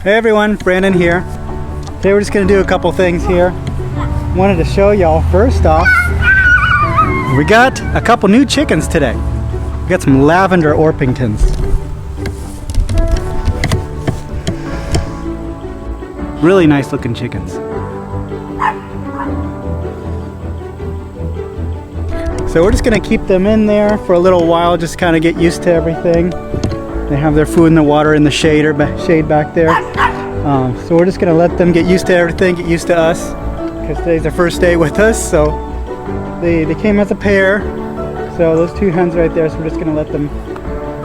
Hey everyone, Brandon here. Today we're just going to do a couple things here. Wanted to show y'all first off, we got a couple new chickens today. We got some lavender Orpingtons. Really nice looking chickens. So we're just going to keep them in there for a little while, just kind of get used to everything. They have their food in the water in the shade back there. So we're just going to let them get used to everything, get used to us, because today's their first day with us. So they came as a pair. So those two hens right there, so we're just going to let them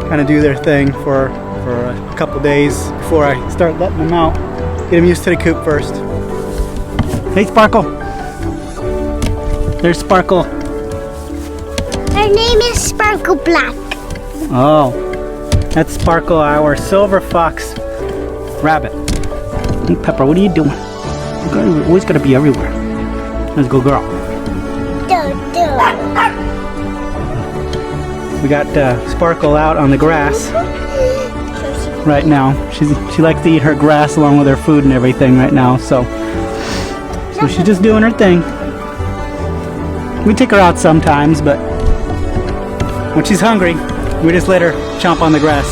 kind of do their thing for a couple days before I start letting them out. Get them used to the coop first. Hey Sparkle. There's Sparkle. Her name is Sparkle Black. Oh. That's Sparkle, our silver fox rabbit. Hey Pepper, what are you doing? You're always gotta be everywhere. Let's go, girl. We got Sparkle out on the grass right now. She likes to eat her grass along with her food and everything right now. So she's just doing her thing. We take her out sometimes, but when she's hungry, we just let her chomp on the grass.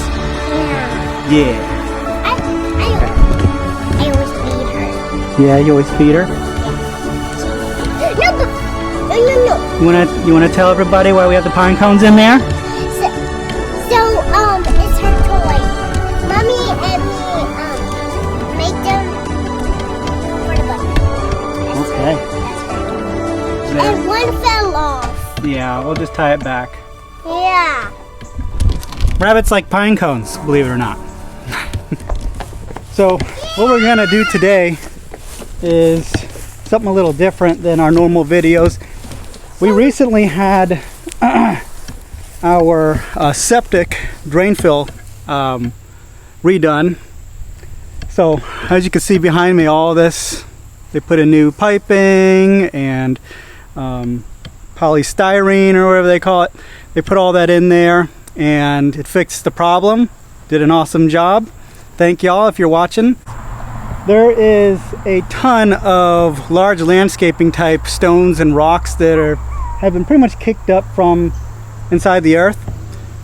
Yeah. I always feed her. Yeah, you always feed her? No. You wanna tell everybody why we have the pine cones in there? So it's her toy. Mommy and me make them for the bunny. Okay. And one fell off. Yeah, we'll just tie it back. Yeah. Rabbits like pine cones, believe it or not. So what we're gonna do today is something a little different than our normal videos. We recently had our septic drain fill redone. So as you can see behind me, all this, they put in new piping and polystyrene or whatever they call it. They put all that in there and it fixed the problem. Did an awesome job. Thank y'all if you're watching. There is a ton of large landscaping type stones and rocks that have been pretty much kicked up from inside the earth,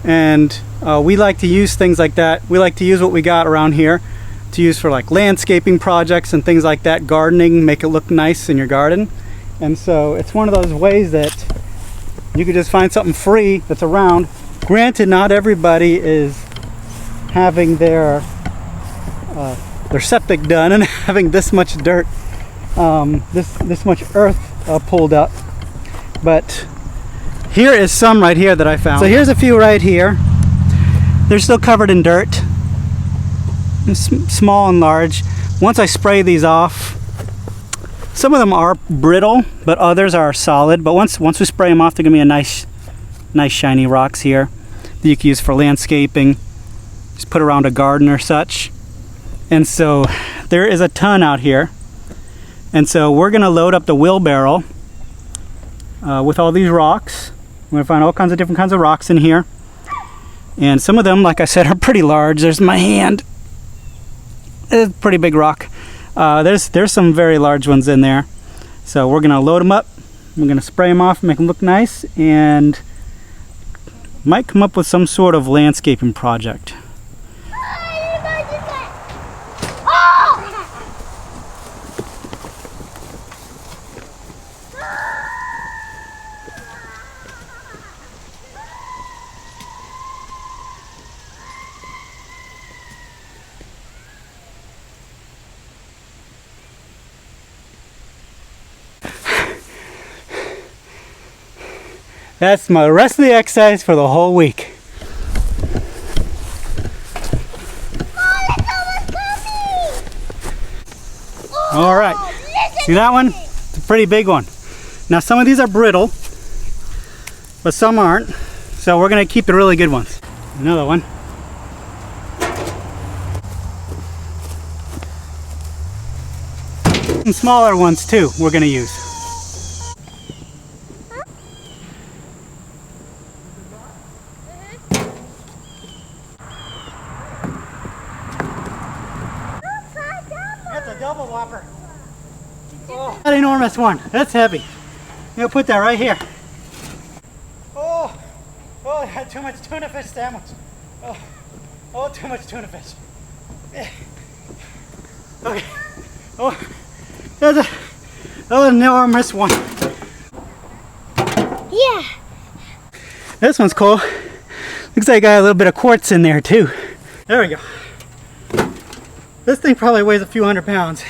and we like to use things like that. We like to use what we got around here to use for like landscaping projects and things like that, gardening, make it look nice in your garden. And so it's one of those ways that you could just find something free that's around. Granted, not everybody is having their septic done and having this much dirt, this much earth pulled up. But here is some right here that I found. So here's a few right here. They're still covered in dirt, small and large. Once I spray these off, some of them are brittle, but others are solid. But once we spray them off, they're gonna be a nice shiny rocks here that you can use for landscaping. Just put around a garden or such. And so there is a ton out here. And so we're gonna load up the wheelbarrow with all these rocks. We're gonna find all kinds of different kinds of rocks in here. And some of them, like I said, are pretty large. There's my hand. It's a pretty big rock. There's some very large ones in there. So we're gonna load them up. We're gonna spray them off, make them look nice, and might come up with some sort of landscaping project. That's my rest of the exercise for the whole week. All right, see that one? It's a pretty big one. Now some of these are brittle, but some aren't. So we're gonna keep the really good ones. Another one. Some smaller ones too we're gonna use. double whopper. Oh, that enormous one. That's heavy. I'm gonna put that right here. Oh, I had too much tuna fish sandwich. Oh, too much tuna fish. Okay. Oh, that was an enormous one. Yeah. This one's cool. Looks like I got a little bit of quartz in there too. There we go. This thing probably weighs a few 100 pounds.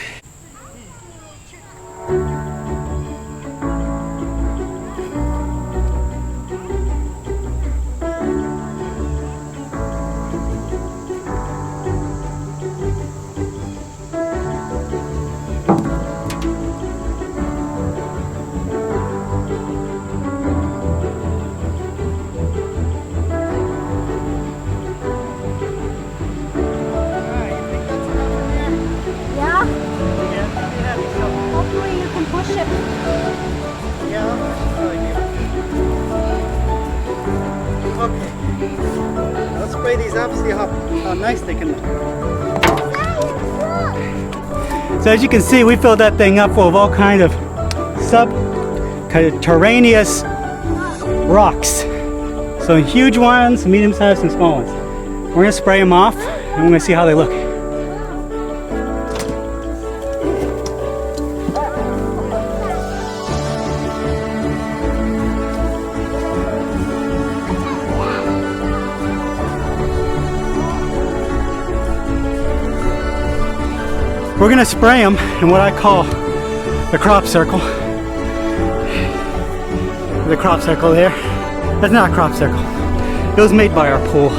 These up, see how nice they can look. So as you can see, we filled that thing up full of all kind of subterraneous rocks. So huge ones, medium sized and small ones. We're gonna spray them off and we're gonna see how they look. We're gonna spray them in what I call the crop circle. The crop circle there. That's not a crop circle. It was made by our pool.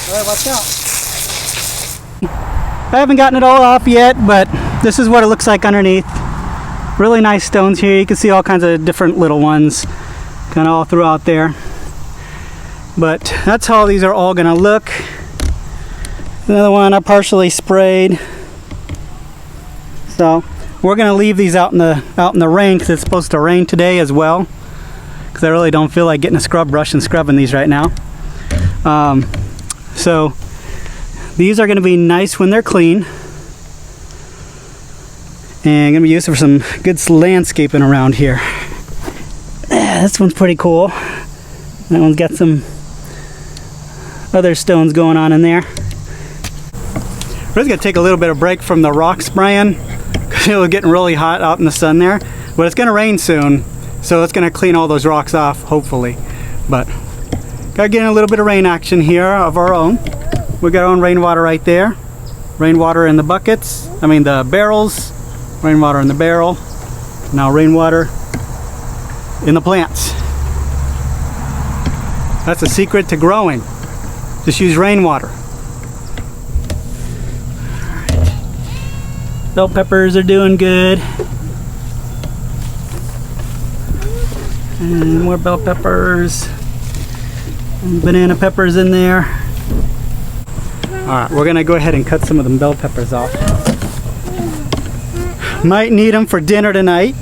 Alright, watch out. I haven't gotten it all off yet, but this is what it looks like underneath. Really nice stones here. You can see all kinds of different little ones kind of all throughout there. But that's how these are all going to look. Another one I partially sprayed. So we're going to leave these out in the rain because it's supposed to rain today as well. Because I really don't feel like getting a scrub brush and scrubbing these right now. So these are going to be nice when they're clean and going to be used for some good landscaping around here. This one's pretty cool. That one's got some other stones going on in there. We're just going to take a little bit of break from the rock spraying because it was getting really hot out in the sun there, but it's going to rain soon, so it's going to clean all those rocks off hopefully. But got getting a little bit of rain action here of our own. We got our own rainwater right there. Rainwater in the buckets, the barrels. Rainwater in the barrel. Now rainwater in the plants. That's the secret to growing. Just use rainwater. Alright. Bell peppers are doing good. And more bell peppers. Banana peppers in there. Alright, we're gonna go ahead and cut some of them bell peppers off. Might need them for dinner tonight.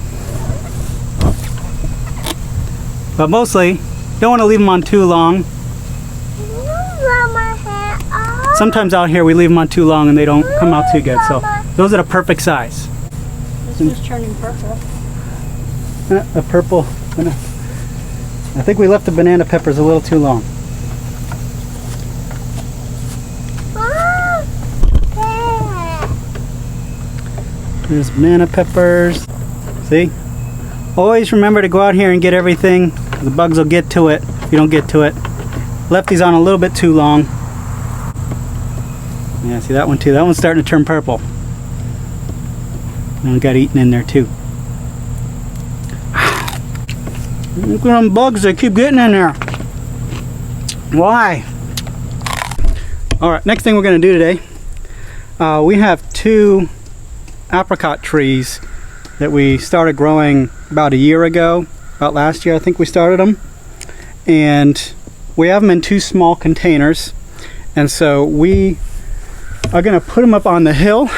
But mostly, don't want to leave them on too long. Sometimes out here we leave them on too long and they don't come out too good. So those are the perfect size. This is turning purple. A purple. I think we left the banana peppers a little too long. There's banana peppers. See? Always remember to go out here and get everything. The bugs will get to it if you don't get to it. Left these on a little bit too long. Yeah, see that one too. That one's starting to turn purple. And we got eaten in there too. Look at them bugs, they keep getting in there. Why? Alright, next thing we're going to do today, we have 2 apricot trees that we started growing about a year ago. About last year I think we started them. And we have them in 2 small containers. And so we are going to put them up on the hill.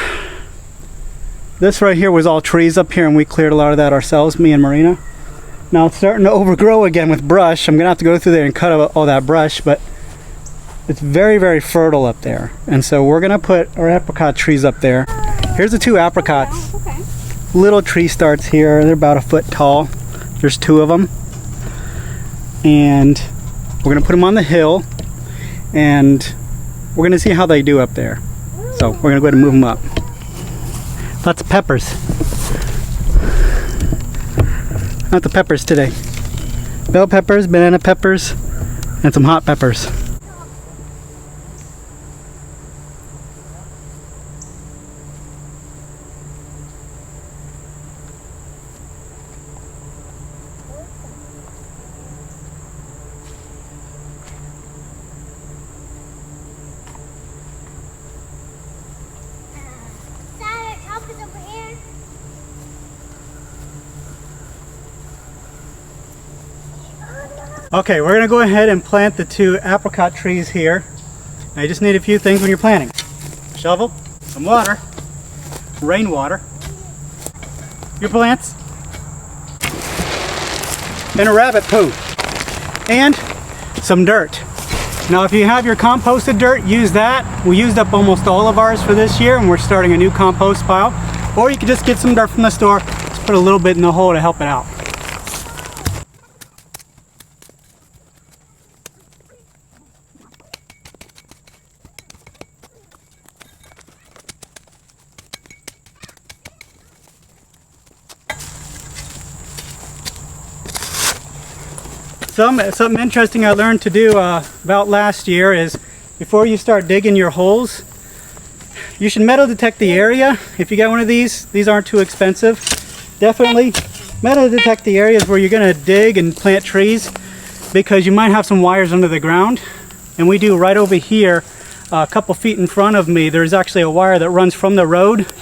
This right here was all trees up here and we cleared a lot of that ourselves, me and Marina. Now it's starting to overgrow again with brush. I'm going to have to go through there and cut all that brush, but it's very, very fertile up there. And so we're going to put our apricot trees up there. Here's the 2 apricots. Okay. Little tree starts here. They're about a foot tall. There's 2 of them. And we're going to put them on the hill. And we're going to see how they do up there. So we're going to go ahead and move them up. Lots of peppers. Lots of peppers today. Bell peppers, banana peppers, and some hot peppers. Dad, our top is over here. Okay, we're gonna go ahead and plant the 2 apricot trees here. Now you just need a few things when you're planting. A shovel, some water, rainwater, your plants, and a rabbit poo, and some dirt. Now if you have your composted dirt, use that. We used up almost all of ours for this year and we're starting a new compost pile. Or you can just get some dirt from the store, just put a little bit in the hole to help it out. Something interesting I learned to do about last year is before you start digging your holes, you should metal detect the area. If you got one of these aren't too expensive. Definitely metal detect the areas where you're going to dig and plant trees because you might have some wires under the ground. And we do right over here, a couple feet in front of me, there's actually a wire that runs from the road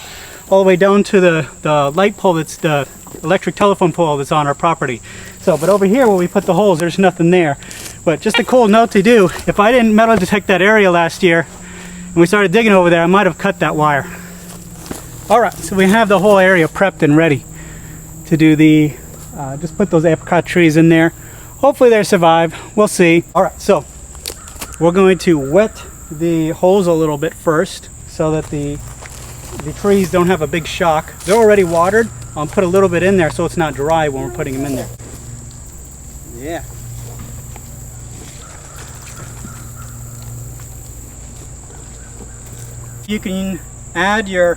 all the way down to the light pole, that's the electric telephone pole that's on our property. So, but over here where we put the holes, there's nothing there. But just a cool note to do, if I didn't metal detect that area last year and we started digging over there, I might have cut that wire. Alright, so we have the whole area prepped and ready to do the, just put those apricot trees in there. Hopefully they survive, we'll see. Alright, so we're going to wet the holes a little bit first so that the trees don't have a big shock. They're already watered. I'll put a little bit in there so it's not dry when we're putting them in there. Yeah. You can add your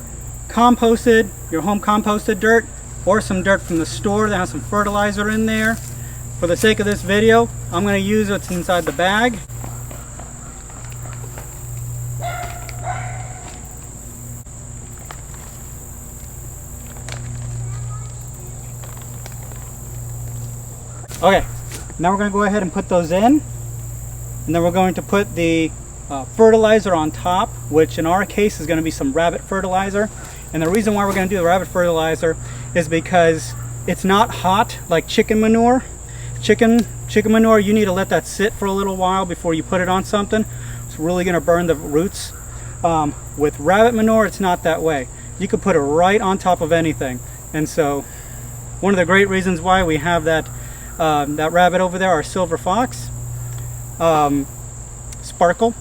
home composted dirt or some dirt from the store that has some fertilizer in there. For the sake of this video, I'm going to use what's inside the bag. Okay, now we're going to go ahead and put those in, and then we're going to put the fertilizer on top, which in our case is going to be some rabbit fertilizer. And the reason why we're going to do the rabbit fertilizer is because it's not hot like chicken manure. Chicken manure, you need to let that sit for a little while before you put it on something. It's really going to burn the roots. With rabbit manure, it's not that way. You can put it right on top of anything. And so one of the great reasons why we have that rabbit over there, our silver fox, Sparkle.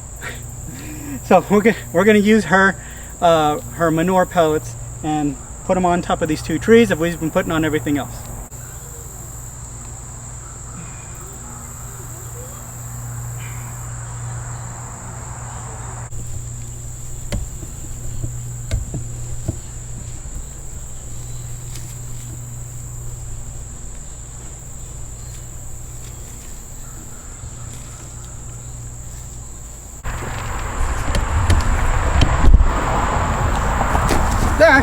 So we're gonna use her manure pellets and put them on top of these 2 trees that we've been putting on everything else. There.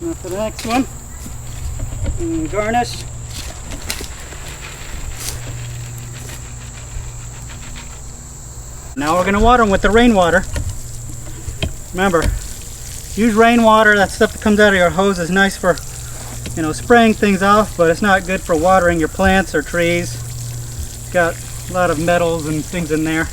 Now for the next one, And garnish. Now we're going to water them with the rainwater. Remember, use rainwater. That stuff that comes out of your hose is nice for, you know, spraying things off, but it's not good for watering your plants or trees. It's got a lot of metals and things in there.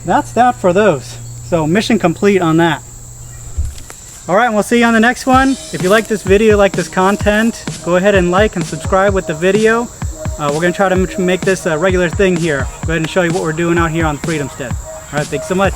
That's that for those. So mission complete on that. Alright, and we'll see you on the next one. If you like this video, like this content, go ahead and like and subscribe with the video. We're going to try to make this a regular thing here. Go ahead and show you what we're doing out here on Homestead. Alright, thanks so much.